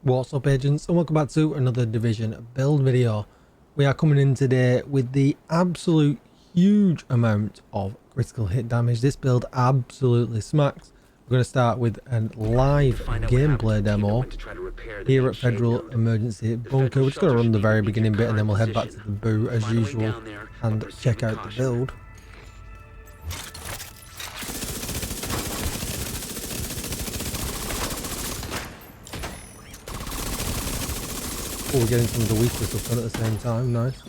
What's up, agents, and welcome back to another Division build video. We are coming in today with the absolute huge amount of critical hit damage. This build absolutely smacks. We're going to start with a live gameplay demo here at Federal Emergency Bunker. We're just going to run the very beginning bit and then we'll head back to the boo as usual and check out the build. Oh, we're getting some of the weaker stuff done at the same time. Nice.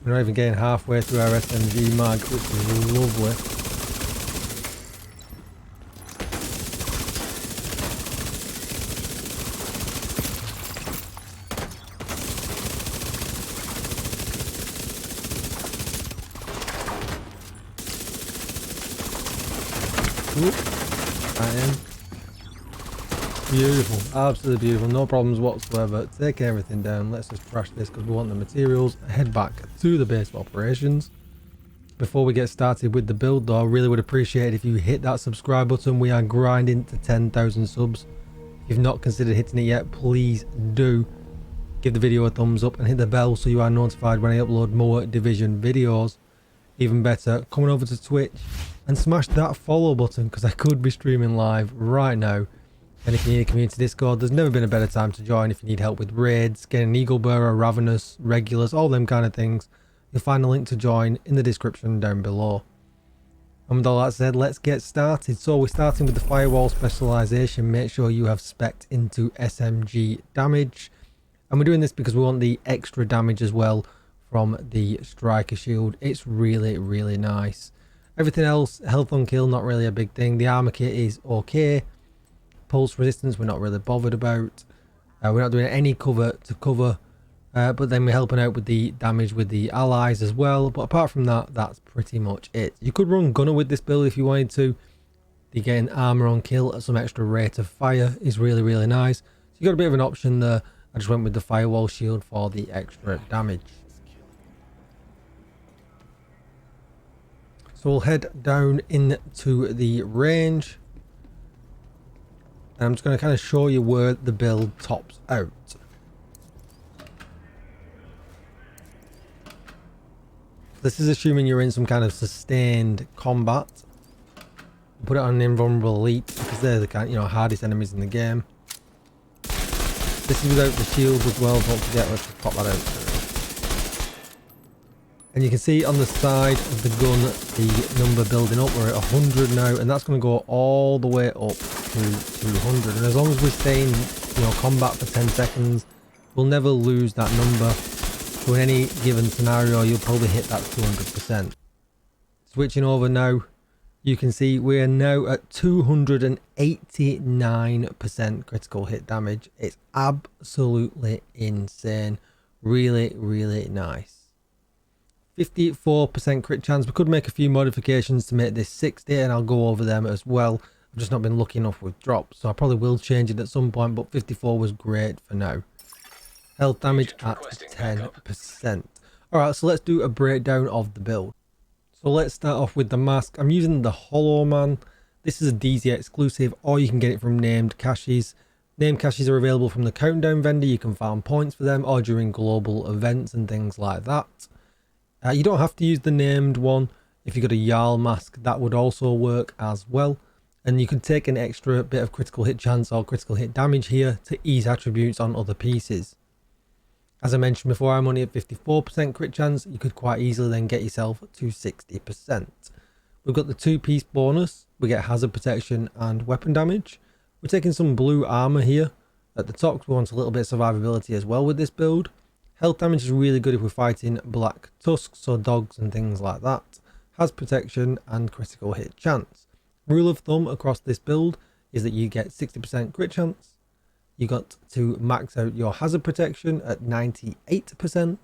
We're not even getting halfway through our SMG mag, which is lovely. I am beautiful, absolutely beautiful, no problems whatsoever. Taking everything down. Let's just crash this because we want the materials. Head back to the base of operations. Before we get started with the build though, I really would appreciate it if you hit that subscribe button. We are grinding to 10,000 subs. If you've not considered hitting it yet, please do. Give the video a thumbs up and hit the bell so you are notified when I upload more Division videos. Even better, coming over to Twitch and smash that follow button because I could be streaming live right now. And if you need a community Discord, there's never been a better time to join. If you need help with raids, getting an Eagle Bearer, Ravenous, Regulars, all them kind of things, you'll find a link to join in the description down below. And with all that said, let's get started. So we're starting with the Firewall specialization. Make sure you have spec'd into SMG damage. And we're doing this because we want the extra damage as well from the striker shield. It's really, really nice. Everything else, health on kill, not really a big thing. The armor kit is okay. Pulse resistance, we're not really bothered about. We're not doing any cover to cover. But then we're helping out with the damage with the allies as well. But apart from that, that's pretty much it. You could run gunner with this build if you wanted to. You getting armor on kill at some extra rate of fire is really, really nice. So you got a bit of an option there. I just went with the firewall shield for the extra damage. So we'll head down into the range. And I'm just going to kind of show you where the build tops out. This is assuming you're in some kind of sustained combat. Put it on an invulnerable elite because they're the kind, hardest enemies in the game. This is without the shields as well. Don't forget, let's pop that out. And you can see on the side of the gun the number building up. We're at 100 now, and that's going to go all the way up to 200. And as long as we stay in combat for 10 seconds, we'll never lose that number. So in any given scenario, you'll probably hit that 200%. Switching over now, you can see we're now at 289% critical hit damage. It's absolutely insane. Really, really nice. 54% crit chance. We could make a few modifications to make this 60, and I'll go over them as well. I've just not been lucky enough with drops, so I probably will change it at some point, but 54 was great for now. Health damage at 10%. Alright, so let's do a breakdown of the build. So let's start off with the mask. I'm using the Hollow Man. This is a DZ exclusive, or you can get it from named caches. Named caches are available from the Countdown vendor. You can farm points for them, or during global events and things like that. You don't have to use the named one. If you got a Jarl mask, that would also work as well. And you can take an extra bit of critical hit chance or critical hit damage here to ease attributes on other pieces. As I mentioned before, I'm only at 54% crit chance. You could quite easily then get yourself to 60%. We've got the 2-piece bonus. We get hazard protection and weapon damage. We're taking some blue armor here. At the top, we want a little bit of survivability as well with this build. Health damage is really good if we're fighting black tusks, so dogs and things like that. Has protection and critical hit chance. Rule of thumb across this build is that you get 60% crit chance. You got to max out your hazard protection at 98%.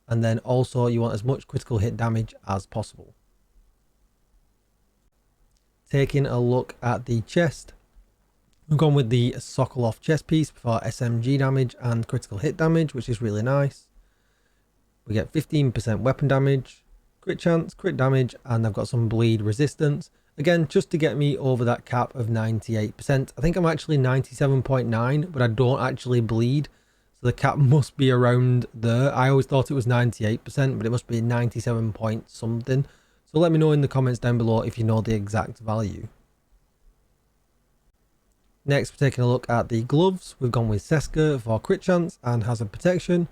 And then also you want as much critical hit damage as possible. Taking a look at the chest. We've gone with the Sokolov chest piece for SMG damage and critical hit damage, which is really nice. We get 15% weapon damage, crit chance, crit damage, and I've got some bleed resistance. Again, just to get me over that cap of 98%. I think I'm actually 97.9, but I don't actually bleed. So the cap must be around there. I always thought it was 98%, but it must be 97 point something. So let me know in the comments down below if you know the exact value. Next, we're taking a look at the gloves. We've gone with Seska for crit chance and hazard protection.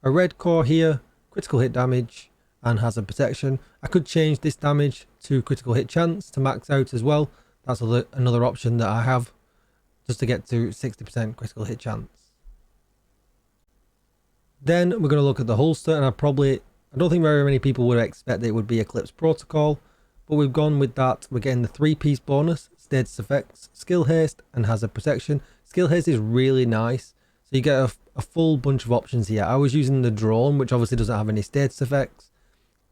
A red core here, critical hit damage and hazard protection. I could change this damage to critical hit chance to max out as well. That's another option that I have, just to get to 60% critical hit chance. Then we're going to look at the holster, and I don't think very many people would expect that it would be Eclipse Protocol, but we've gone with that. We're getting the 3-piece bonus, status effects, skill haste and hazard protection. Skill haste is really nice, so you get a full bunch of options here. I was using the drone, which obviously doesn't have any status effects,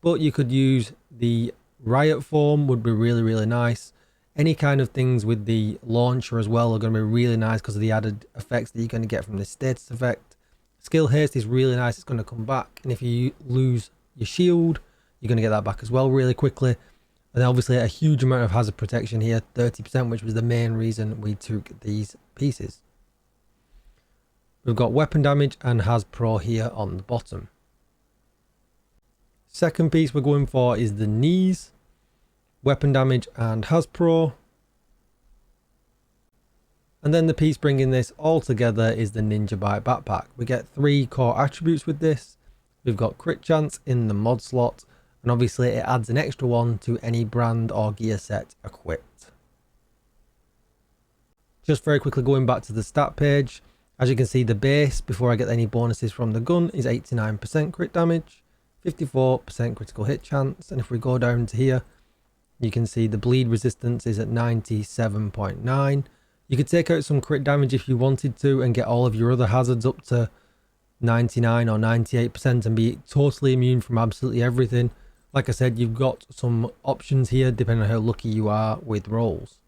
but you could use the riot form, would be really nice. Any kind of things with the launcher as well are going to be really nice because of the added effects that you're going to get from the status effect. Skill haste is really nice, it's going to come back, and if you lose your shield, you're going to get that back as well really quickly. And obviously a huge amount of hazard protection here, 30%, which was the main reason we took these pieces. We've got weapon damage and Haz Pro here on the bottom. Second piece we're going for is the knees, weapon damage and Haz Pro. And then the piece bringing this all together is the Ninja Bite backpack. We get 3 core attributes with this. We've got crit chance in the mod slot, and obviously it adds an extra one to any brand or gear set equipped. Just very quickly going back to the stat page, as you can see, the base before I get any bonuses from the gun is 89% crit damage, 54% critical hit chance, and if we go down to here, you can see the bleed resistance is at 97.9. You could take out some crit damage if you wanted to and get all of your other hazards up to 99 or 98% and be totally immune from absolutely everything. Like I said, you've got some options here depending on how lucky you are with rolls.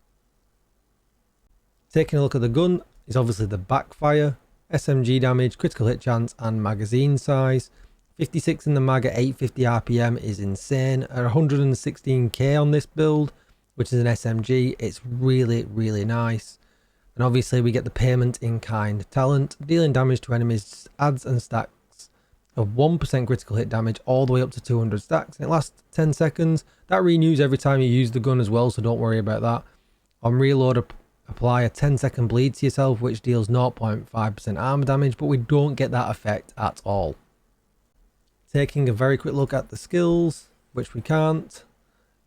Taking a look at the gun is obviously the backfire, SMG damage, critical hit chance and magazine size. 56 in the mag at 850 RPM is insane. At 116k on this build, which is an SMG, it's really nice. And obviously we get the payment in kind talent. Dealing damage to enemies adds and stacks of 1% critical hit damage all the way up to 200 stacks. And it lasts 10 seconds. That renews every time you use the gun as well, so don't worry about that. On reload, apply a 10-second bleed to yourself, which deals 0.5% armor damage, but we don't get that effect at all. Taking a very quick look at the skills, which we can't.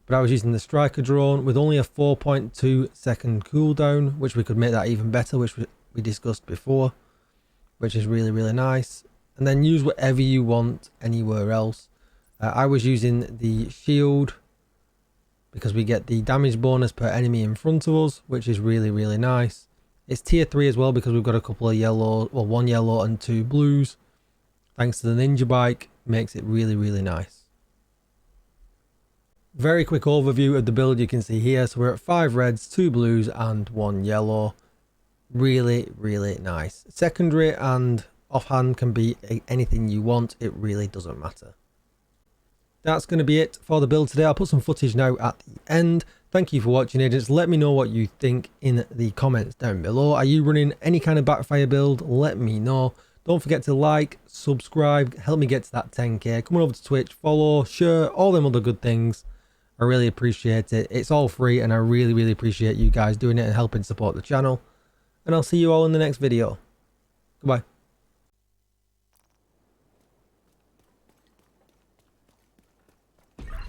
But I was using the striker drone with only a 4.2 second cooldown, which we could make that even better, which we discussed before, which is really nice. And then use whatever you want anywhere else. I was using the shield because we get the damage bonus per enemy in front of us, which is really nice. It's tier 3 as well because we've got a couple of yellow, well, 1 yellow and 2 blues. Thanks to the Ninja Bike, makes it really nice. Very quick overview of the build you can see here. So we're at 5 reds, 2 blues and 1 yellow. Really nice. Secondary and offhand can be anything you want. It really doesn't matter. That's going to be it for the build today. I'll put some footage now at the end. Thank you for watching, agents. Let me know what you think in the comments down below. Are you running any kind of backfire build? Let me know. Don't forget to like, subscribe, help me get to that 10k. Come on over to Twitch, follow, share, all them other good things. I really appreciate it. It's all free and I really appreciate you guys doing it and helping support the channel. And I'll see you all in the next video. Goodbye.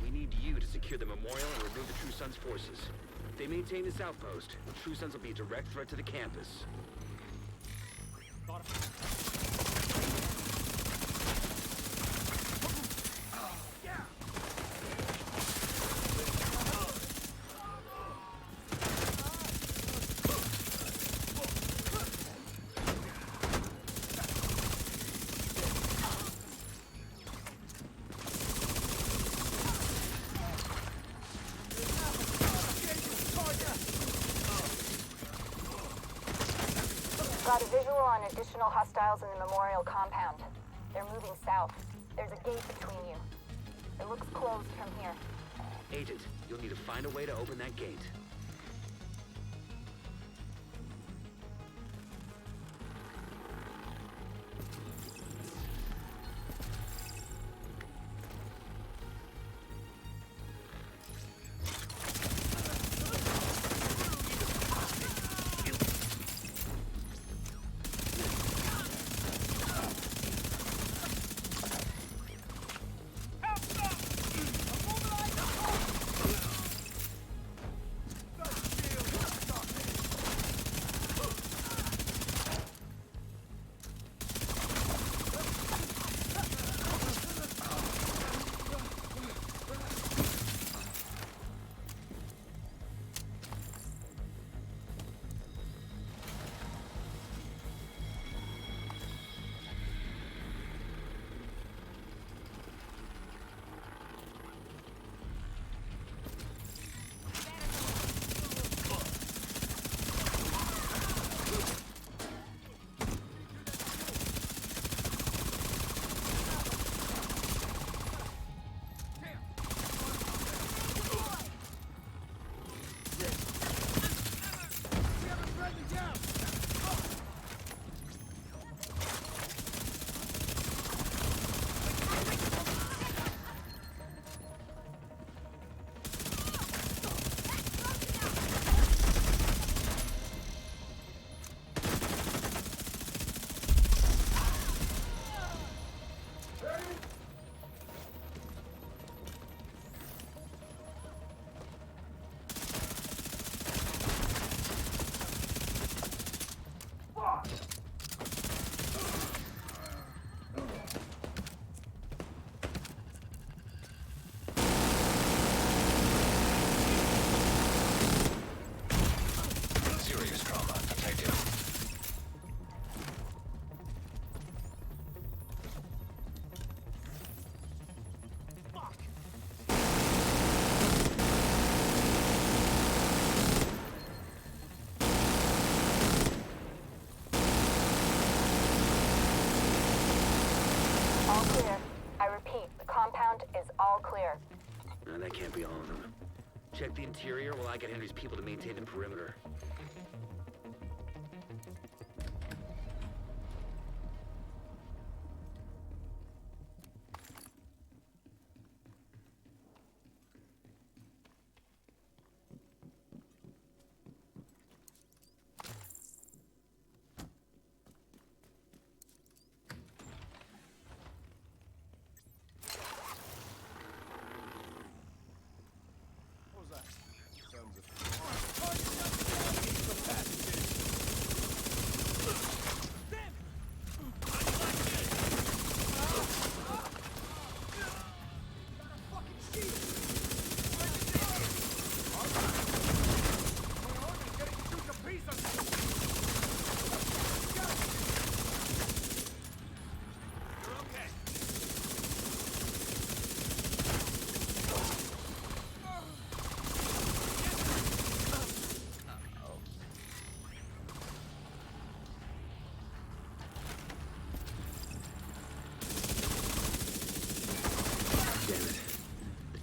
We need you to secure the memorial and remove the True Sons forces. If they maintain this outpost, the True Sons will be a direct threat to the campus. Got a visual on additional hostiles in the memorial compound. They're moving south. There's a gate between you. It looks closed from here. Agent, you'll need to find a way to open that gate. All clear. I repeat, the compound is all clear. No, that can't be all of them. Check the interior while I get Henry's people to maintain the perimeter.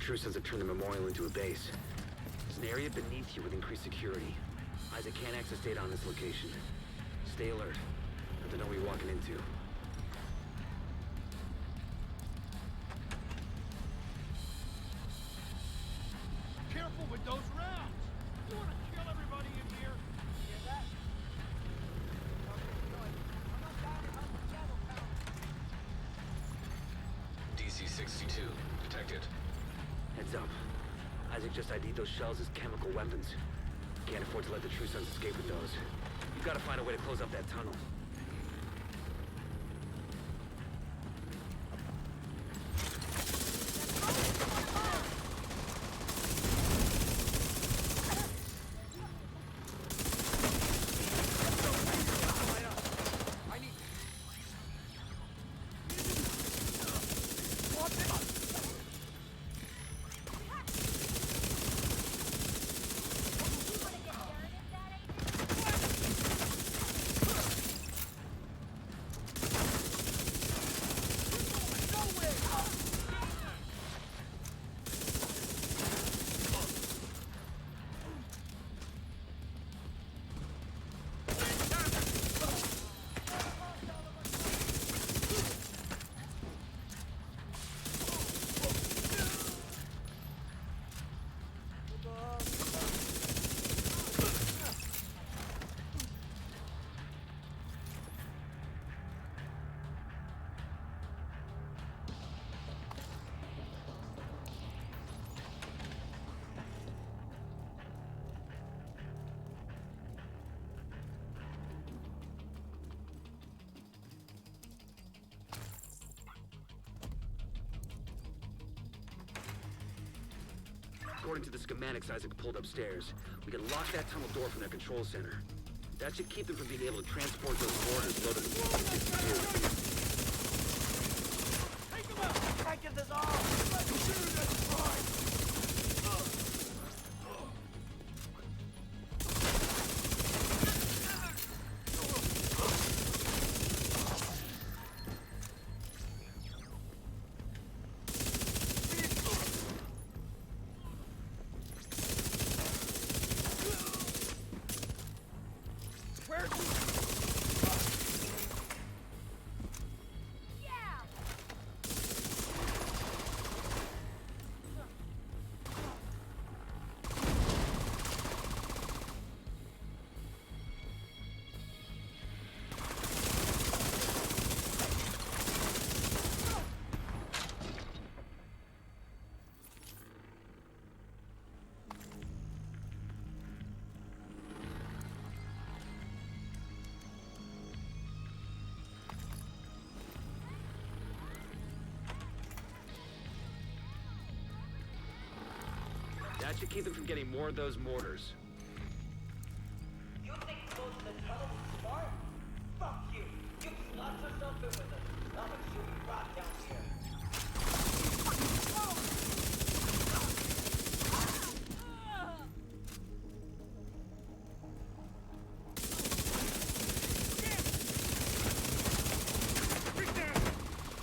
True Sons have turned the memorial into a base. There's an area beneath you with increased security. Isaac can't access data on this location. Stay alert. Have to know what you're walking into. Careful with those rounds! You want to kill everybody in here? Hear that? Okay, good. I'm not down about the channel count. DC-62 detected. Heads up. Isaac just ID'd those shells as chemical weapons. Can't afford to let the True Sons escape with those. You've got to find a way to close up that tunnel. according to the schematics Isaac pulled upstairs, we can lock that tunnel door from their control center. That should keep them from being able to transport those mortars loaded with 62. Take him out! Practice is off! Let's shoot this right! That should keep them from getting more of those mortars. You think closing the tunnel is smart? Fuck you! You can lock yourself in with us. I'm gonna shoot you right down here.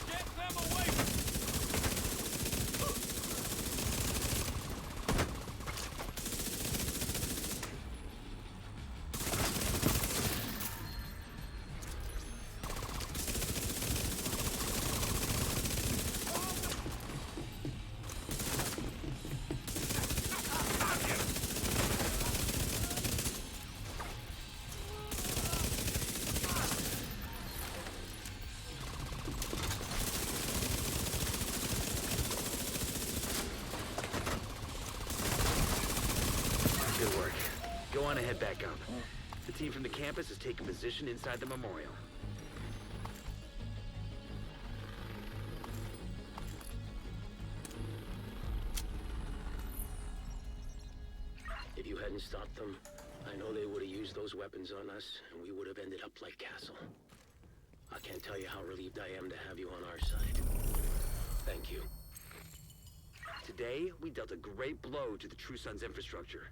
Get them away! Good work. Go on and head back up. The team from the campus has taken position inside the memorial. If you hadn't stopped them, I know they would have used those weapons on us, and we would have ended up like Castle. I can't tell you how relieved I am to have you on our side. Thank you. Today, we dealt a great blow to the True Sun's infrastructure.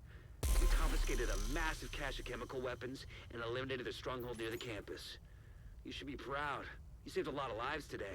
We confiscated a massive cache of chemical weapons and eliminated their stronghold near the campus. You should be proud. You saved a lot of lives today.